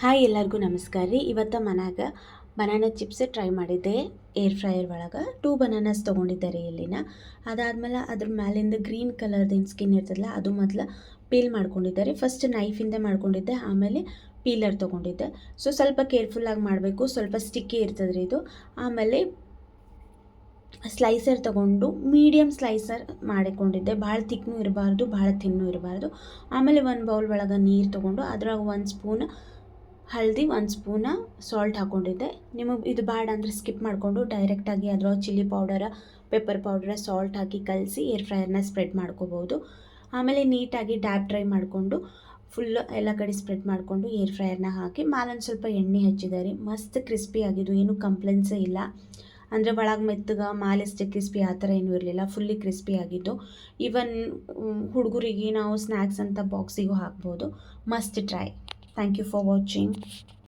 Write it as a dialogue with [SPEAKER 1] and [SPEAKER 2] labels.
[SPEAKER 1] Hi ಎಲ್ಲರಿಗೂ ನಮಸ್ಕಾರ ರೀ. ಇವತ್ತು ಮನ್ಯಾಗ ಬನಾನಾ ಚಿಪ್ಸ್ ಟ್ರೈ ಮಾಡಿದ್ದೆ ಏರ್ ಫ್ರೈಯರ್ ಒಳಗೆ. 2 ಬನಾನಾಸ್ ತೊಗೊಂಡಿದ್ದೆ ರೀ ಇಲ್ಲಿನ. ಅದಾದಮೇಲೆ ಅದ್ರ ಮ್ಯಾಲಿಂದ ಗ್ರೀನ್ ಕಲರ್ದೇನು ಸ್ಕಿನ್ ಇರ್ತದಲ್ಲ ಅದು ಮೊದಲು ಪೀಲ್ ಮಾಡ್ಕೊಂಡಿದ್ದೆ ರೀ. ಫಸ್ಟ್ ನೈಫಿಂದ ಮಾಡ್ಕೊಂಡಿದ್ದೆ, ಆಮೇಲೆ ಪೀಲರ್ ತೊಗೊಂಡಿದ್ದೆ. ಸ್ವಲ್ಪ ಕೇರ್ಫುಲ್ಲಾಗಿ ಮಾಡಬೇಕು, ಸ್ವಲ್ಪ ಸ್ಟಿಕ್ಕಿ ಇರ್ತದೆ ರೀ ಇದು. ಆಮೇಲೆ ಸ್ಲೈಸರ್ ತೊಗೊಂಡು ಮೀಡಿಯಮ್ ಸ್ಲೈಸರ್ ಮಾಡಿಕೊಂಡಿದ್ದೆ. ಭಾಳ ತಿಕ್ನೂ ಇರಬಾರ್ದು, ಭಾಳ ತಿನ್ನೂ ಇರಬಾರ್ದು. ಆಮೇಲೆ ಒಂದು ಬೌಲ್ ಒಳಗೆ ನೀರು ತೊಗೊಂಡು ಅದ್ರಾಗ 1 ಸ್ಪೂನ್ ಹಳದಿ, 1 ಸ್ಪೂನ ಸಾಲ್ಟ್ ಹಾಕ್ಕೊಂಡಿದ್ದೆ. ನಿಮಗೆ ಇದು ಬೇಡ ಅಂದರೆ ಸ್ಕಿಪ್ ಮಾಡಿಕೊಂಡು ಡೈರೆಕ್ಟಾಗಿ ಅದ್ರೊಳಗೆ chilli powder, pepper powder, salt ಹಾಕಿ ಕಲಸಿ ಏರ್ ಫ್ರೈಯರ್ನ ಸ್ಪ್ರೆಡ್ ಮಾಡ್ಕೋಬೋದು. ಆಮೇಲೆ ನೀಟಾಗಿ ಡ್ಯಾಪ್ ಡ್ರೈ ಮಾಡಿಕೊಂಡು ಫುಲ್ ಎಲ್ಲ ಕಡೆ ಸ್ಪ್ರೆಡ್ ಮಾಡಿಕೊಂಡು ಏರ್ ಫ್ರೈಯರ್ನ ಹಾಕಿ ಮೇಲೊಂದು ಸ್ವಲ್ಪ ಎಣ್ಣೆ ಹಚ್ಚಿದೆ ರೀ. ಮಸ್ತ್ ಕ್ರಿಸ್ಪಿ ಆಗಿದ್ದು, ಏನೂ ಕಂಪ್ಲೇಂಟ್ಸೇ ಇಲ್ಲ. ಅಂದರೆ ಒಳಗೆ ಮೆತ್ತಗೆ ಮಾಲೆಸ್ಟ್ ಕ್ರಿಸ್ಪಿ ಆ ಥರ ಏನೂ ಇರಲಿಲ್ಲ, ಫುಲ್ಲಿ ಕ್ರಿಸ್ಪಿ ಆಗಿದ್ದು. ಈವನ್ ಹುಡುಗರಿಗೆ ನಾವು ಸ್ನ್ಯಾಕ್ಸ್ ಅಂತ ಬಾಕ್ಸಿಗೂ ಹಾಕ್ಬೋದು. Must try. Thank you for watching.